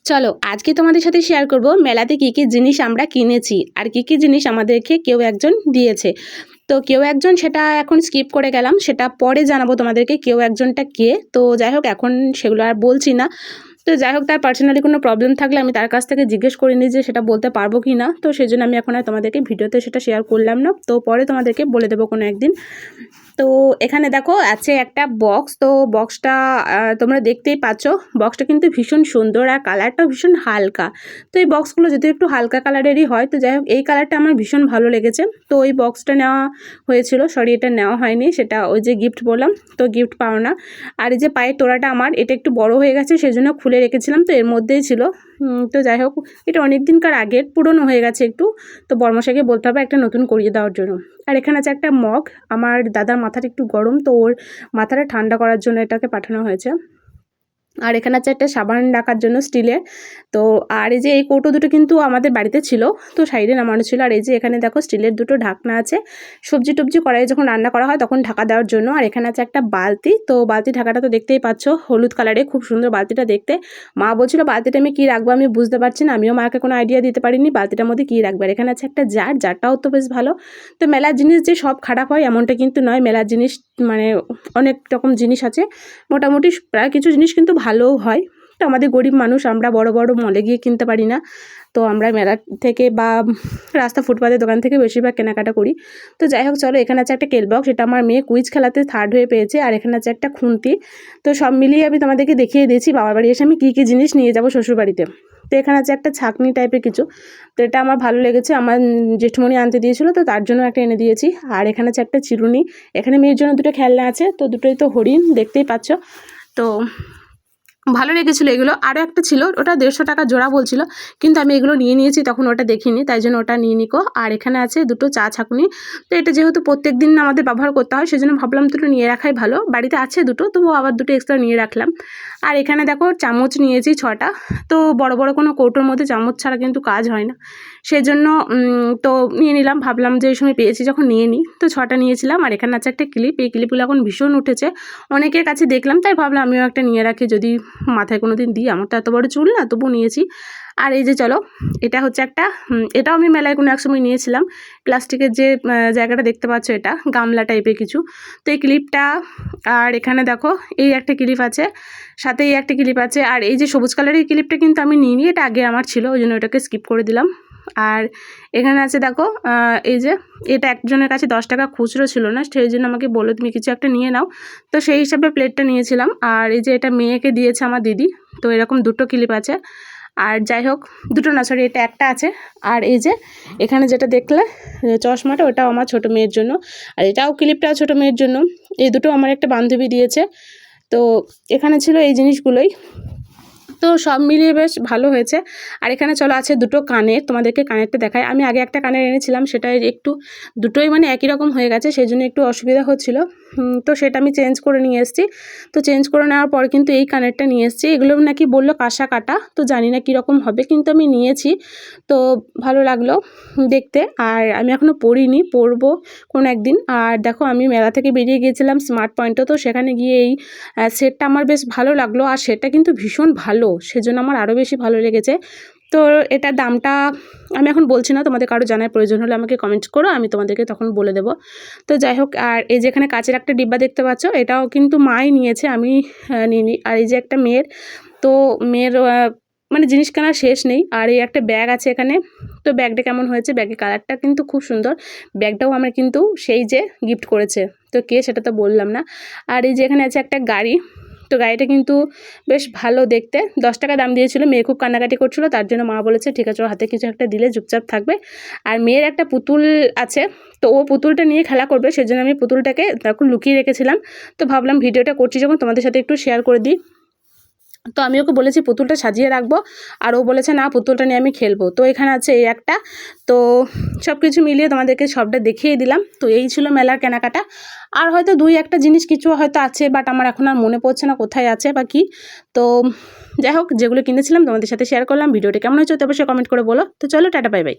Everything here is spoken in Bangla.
চলো আজকে তোমাদের সাথে শেয়ার করব মেলাতে কী কী জিনিস আমরা কিনেছি আর কী কী জিনিস আমাদেরকে কেউ একজন দিয়েছে। তো কেউ একজন সেটা এখন স্কিপ করে গেলাম, সেটা পরে জানাবো তোমাদেরকে কেউ একজনটা কে। তো যাই হোক এখন সেগুলো আর বলছি না। তো যাই হোক তার পার্সোনালি কোনো প্রবলেম থাকলে আমি তার কাছ থেকে জিজ্ঞেস করে নিই যে সেটা বলতে পারবো কি না। তো সেই জন্য আমি এখন আর তোমাদেরকে ভিডিওতে সেটা শেয়ার করলাম না, তো পরে তোমাদেরকে বলে দেবো কোনো একদিন। তো এখানে দেখো আছে একটা বক্স, তো বক্সটা তোমরা দেখতেই পাচ্ছ। বক্সটা কিন্তু ভীষণ সুন্দর আর কালারটাও ভীষণ হালকা। তো এই বক্সগুলো যদি একটু হালকা কালারেরই হয়, তো যাই হোক এই কালারটা আমার ভীষণ ভালো লেগেছে। তো ওই বক্সটা নেওয়া হয়েছিল, সরি এটা নেওয়া হয়নি, সেটা ওই যে গিফট বললাম, তো গিফট পাও না। আর এই যে পায়ের তোড়াটা আমার এটা একটু বড় হয়ে গেছে, সেই জন্য খুলে রেখেছিলাম, তো এর মধ্যেই ছিল। তো যাই হোক এটা অনেক দিনকার আগের, পুরনো হয়ে গেছে একটু। তো বর্মশাইকে বলতে হবে একটা নতুন করিয়ে দেওয়ার জন্য। আর এখানে আছে একটা মগ, আমার দাদার মাথাটা একটু গরম, তো ওর মাথাটা ঠান্ডা করার জন্য এটাকে পাঠানো হয়েছে। আর এখানে আছে একটা সাবান রাখার জন্য স্টিলের। তো আর এই যে এই কৌটো দুটো কিন্তু আমাদের বাড়িতে ছিল, তো সাইডে নামানো ছিল। আর এই যে এখানে দেখো স্টিলের দুটো ঢাকনা আছে, সবজি টবজি কড়াইয়ে যখন রান্না করা হয় তখন ঢাকা দেওয়ার জন্য। আর এখানে আছে একটা বালতি, তো বালতি ঢাকাটা তো দেখতেই পাচ্ছ, হলুদ কালারে, খুব সুন্দর বালতিটা দেখতে। মা বলছিল বালতিটা আমি কী রাখবো আমি বুঝতে পারছি না, আমিও মাকে কোনো আইডিয়া দিতে পারিনি বালতিটার মধ্যে কী রাখবো। আর এখানে আছে একটা জার, জারটাও তো বেশ ভালো। তো মেলার জিনিস যে সব খারাপ হয় এমনটা কিন্তু নয়, মেলার জিনিস মানে অনেক রকম জিনিস আছে, মোটামুটি প্রায় কিছু জিনিস কিন্তু ভালোও হয়। তো আমাদের গরিব মানুষ, আমরা বড় বড় মলে গিয়ে কিনতে পারি না, তো আমরা মেলা থেকে বা রাস্তা ফুটপাতের দোকান থেকে বেশিরভাগ কেনাকাটা করি। তো যাই হোক চলো, এখানে আছে একটা কেল বক্স, এটা আমার মেয়ে কুইজ খেলাতে থার্ড হয়ে পেয়েছে। আর এখানে আছে একটা খুন্তি। তো সব মিলিয়ে আমি তোমাদেরকে দেখিয়ে দিয়েছি বাবার বাড়ি এসে আমি কী কী জিনিস নিয়ে যাবো শ্বশুরবাড়িতে। তো এখানে আছে একটা ছাঁকনি টাইপের কিছু, তো এটা আমার ভালো লেগেছে, আমার জেঠুমণি আনতে দিয়েছিলো, তো তার জন্য একটা এনে দিয়েছি। আর এখানে আছে একটা চিরুনি, এখানে মেয়ের জন্য দুটো খেলনা আছে, তো দুটোই তো হরিণ দেখতেই পাচ্ছ। তো ভালো লেগেছিলো এগুলো। আরও একটা ছিল, ওটা 150 টাকা জোড়া বলছিল, কিন্তু আমি এগুলো নিয়ে নিয়েছি, তখন ওটা দেখিনি, তাই জন্য ওটা নিয়ে নিকো। আর এখানে আছে দুটো চা ছাঁকুনি, তো এটা যেহেতু প্রত্যেক দিন আমাদের ব্যবহার করতে হয় সেজন্য ভাবলাম দুটো নিয়ে রাখাই ভালো, বাড়িতে আছে দুটো, তবু আবার দুটো এক্সট্রা নিয়ে রাখলাম। আর এখানে দেখো চামচ নিয়েছি 6টা, তো বড় বড় কোনো কৌটোর মধ্যে চামচ ছাড়া কিন্তু কাজ হয় না, সেজন্য তো নিয়ে নিলাম, ভাবলাম যে এই সময় পেয়েছি যখন নিয়ে নিই, তো 6টা নিয়েছিলাম। আর এখানে আছে একটা ক্লিপ, এই ক্লিপগুলো এখন ভীষণ উঠেছে, অনেকের কাছে দেখলাম, তাই ভাবলাম আমিও একটা নিয়ে রাখি, যদি মাথায় কোনো দিন দিই, আমার তো এত বড় চুল না, তবু নিয়েছি। আর এই যে চলো, এটা হচ্ছে একটা, এটাও আমি মেলায় কোনো এক সময় নিয়েছিলাম, প্লাস্টিকের যে জায়গাটা দেখতে পাচ্ছ, এটা গামলা টাইপের কিছু। তো এই ক্লিপটা, আর এখানে দেখো এই একটা ক্লিপ আছে, সাথে এই একটা ক্লিপ আছে। আর এই যে সবুজ কালারের ক্লিপটা কিন্তু আমি নিইনি, এটা আগে আমার ছিল, ওই জন্য ওটাকে স্কিপ করে দিলাম। আর এখানে আছে দেখো, এই যে এটা একজনের কাছে 10 টাকা খুচরো ছিল না, সেই জন্য আমাকে বললো তুমি কিছু একটা নিয়ে নাও, তো সেই হিসাবে প্লেটটা নিয়েছিলাম। আর এই যে এটা মেয়েকে দিয়েছে আমার দিদি, তো এরকম দুটো ক্লিপ আছে। আর যাই হোক দুটো না, সরি এটা একটা আছে। আর এই যে এখানে যেটা দেখলে চশমাটা, ওটাও আমার ছোটো মেয়ের জন্য, আর এটাও ক্লিপটাও ছোটো মেয়ের জন্য। এই দুটো আমার একটা বান্ধবী দিয়েছে। তো এখানে ছিল এই জিনিসগুলোই, তো সব মিলিয়ে বেশ ভালো হয়েছে। আর এখানে চলো আছে দুটো কানের, তোমাদেরকে কানেরটা দেখায়। আমি আগে একটা কানের এনেছিলাম, সেটা একটু দুটোই মানে একই রকম হয়ে গেছে, সেই জন্য একটু অসুবিধা হচ্ছিলো, তো সেটা আমি চেঞ্জ করে নিয়ে এসেছি। তো চেঞ্জ করে নেওয়ার পর কিন্তু এই কানেরটা নিয়ে এসেছি, এগুলো নাকি বললো কাঁসা কাটা, তো জানি না কীরকম হবে, কিন্তু আমি নিয়েছি, তো ভালো লাগলো দেখতে। আর আমি এখনও পরিনি, পরবো কোনো একদিন। আর দেখো আমি মেলা থেকে বেরিয়ে গিয়েছিলাম স্মার্ট পয়েন্টে, তো সেখানে গিয়ে এই সেটটা আমার বেশ ভালো লাগলো, আর সেটটা কিন্তু ভীষণ ভালো, সেজন্য আমার আরও বেশি ভালো লেগেছে। তো এটার দামটা আমি এখন বলছি না, তোমাদের কারো জানার প্রয়োজন হলে আমাকে কমেন্ট করো, আমি তোমাদেরকে তখন বলে দেবো। তো যাই হোক, আর এই যে এখানে কাচের একটা ডিব্বা দেখতে পাচ্ছ, এটাও কিন্তু মাই নিয়েছে, আমি নিইনি। আর এই যে একটা মেয়ের, তো মেয়ের মানে জিনিস কেনার শেষ নেই। আর এই একটা ব্যাগ আছে এখানে, তো ব্যাগটা কেমন হয়েছে, ব্যাগের কালারটা কিন্তু খুব সুন্দর, ব্যাগটাও আমার কিন্তু সেই যে গিফট করেছে, তো কে সেটা তো বললাম না। আর এই যে এখানে আছে একটা গাড়ি, তো গাড়িটা কিন্তু বেশ ভালো দেখতে, 10 টাকা দাম দিয়েছিল, মেয়ে খুব কান্নাকাটি করছিল, তার জন্য মা বলেছে ঠিক আছে ওর হাতে কিছু একটা দিলে চুপচাপ থাকবে। আর মেয়ের একটা পুতুল আছে, তো ও পুতুলটা নিয়ে খেলা করবে, সেজন্য আমি পুতুলটাকে তখন লুকিয়ে রেখেছিলাম। তো ভাবলাম ভিডিওটা করছি যখন তোমাদের সাথে একটু শেয়ার করে দিই। তো আমি ওকে বলেছি পুতুলটা সাজিয়ে রাখবো, আর ও বলেছে না পুতুলটা নিয়ে আমি খেলবো। তো এখানে আছে এই একটা, তো সব কিছু মিলিয়ে তোমাদেরকে সবটা দেখিয়ে দিলাম। তো এই ছিল মেলার কেনাকাটা। আর হয়তো 2-1টা জিনিস কিছু হয়তো আছে, বাট আমার এখন আর মনে পড়ছে না কোথায় আছে বা কী। তো যাই হোক যেগুলো কিনেছিলাম তোমাদের সাথে শেয়ার করলাম। ভিডিওটা কেমন হয়েছে অবশ্যই কমেন্ট করে বলো। তো চলো টাটা, বাই বাই।